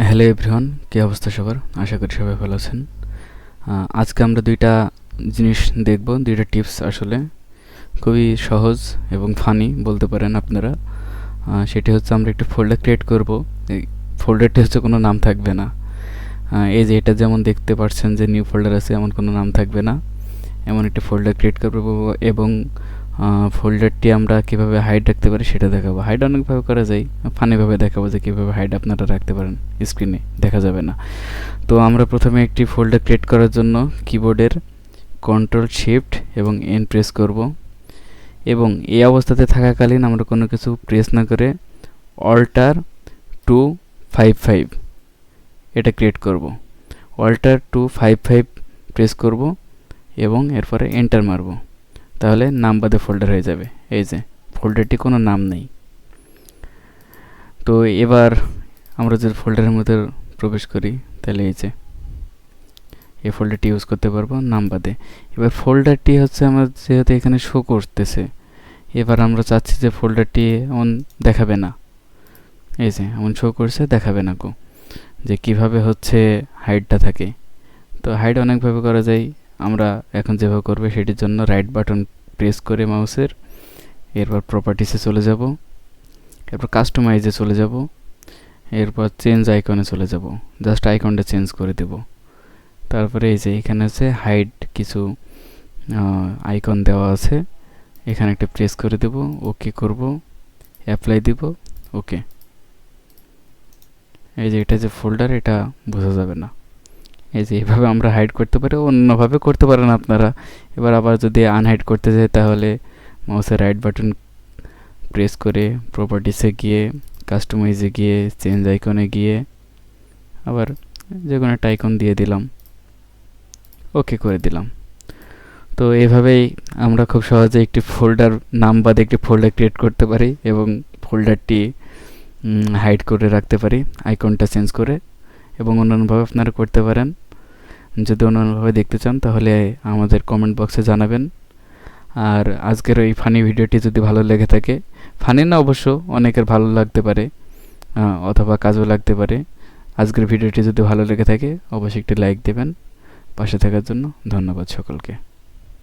Hello everyone, কী অবস্থা সবার? আশা করি সবাই ভালো আছেন। আজকে আমরা দুইটা জিনিস দেখব, দুইটা টিপস আসলে খুবই সহজ এবং ফানি বলতে পারেন আপনারা। সেটি হচ্ছে আমরা একটি ফোল্ডার ক্রিয়েট করব। এই ফোল্ডারটি হচ্ছে কোনো নাম থাকবে না। এই যে এটা যেমন দেখতে পাচ্ছেন যে নিউ ফোল্ডার আছে, এমন কোনো নাম থাকবে না। এমন একটি ফোল্ডার ক্রিয়েট করব এবং ফোল্ডারটি আমরা কীভাবে হাইড রাখতে পারি সেটা দেখাবো। হাইড অনেকভাবে করা যায়, ফানিভাবে দেখাবো যে কীভাবে হাইড আপনারা রাখতে পারেন, স্ক্রিনে দেখা যাবে না। তো আমরা প্রথমে একটি ফোল্ডার ক্রিয়েট করার জন্য কিবোর্ডের কন্ট্রোল শিফট এবং এন প্রেস করব এবং এই অবস্থাতে থাকাকালীন আমরা কোনো কিছু প্রেস না করে অল্টার 255 এটা ক্রিয়েট করব। অল্টার 255 প্রেস করব এবং এরপরে এন্টার মারব, তাহলে নাম বাদে ফোল্ডার হয়ে যাবে। এই যে ফোল্ডারটি কোনো নাম নেই। তো এবার আমরা যদি ফোল্ডারের মধ্যে প্রবেশ করি তাহলে এই যে এই ফোল্ডারটি ইউজ করতে পারবো নাম বাদে। এবার ফোল্ডারটি হচ্ছে আমার যেহেতু এখানে শো করতেছে, এবার আমরা চাচ্ছি যে ফোল্ডারটি এমন দেখাবে না। এই যে এমন শো করছে, দেখাবে না গো, যে কিভাবে হচ্ছে হাইডটা থাকে। তো হাইড অনেকভাবে করা যায়। আমরা এখন যেভাবে করবে সেটির জন্য রাইট বাটন প্রেস করে মাউসের, এরপর প্রপার্টিসে চলে যাব, এরপর কাস্টমাইজে চলে যাব, এরপর চেঞ্জ আইকনে চলে যাব। জাস্ট আইকনটা চেঞ্জ করে দেব। তারপরে এই যে এখানে আছে হাইড কিছু আইকন দেওয়া আছে, এখানে একটা প্রেস করে দেব, ওকে করব, অ্যাপ্লাই দিব, ওকে। এই যে এটা যে ফোল্ডার, এটা বোঝা যাবে না। এই যে এইভাবে আমরা হাইড করতে পারি, অন্যভাবে করতে পারেন আপনারা। এবার আবার যদি আনহাইড করতে চাই তাহলে মাউসের রাইট বাটন প্রেস করে প্রপার্টিসে গিয়ে, কাস্টমাইজে গিয়ে, চেঞ্জ আইকনে গিয়ে আবার যে কোনো একটা আইকন দিয়ে দিলাম, ওকে করে দিলাম। তো এইভাবেই আমরা খুব সহজে একটি ফোল্ডার নাম বাদে একটি ফোল্ডার ক্রিয়েট করতে পারি এবং ফোল্ডারটি হাইড করে রাখতে পারি আইকনটা চেঞ্জ করে, এবং অন্যান্যভাবে আপনারা করতে পারেন। যদি অন্যান্যভাবে দেখতে চান তাহলে আমাদের কমেন্ট বক্সে জানাবেন। আর আজকের এই ফানি ভিডিওটি যদি ভালো লেগে থাকে, ফানি না অবশ্য অনেকের ভালো লাগতে পারে অথবা কাজও লাগতে পারে, আজকের ভিডিওটি যদি ভালো লেগে থাকে অবশ্যই একটি লাইক দেবেন। পাশে থাকার জন্য ধন্যবাদ সকলকে।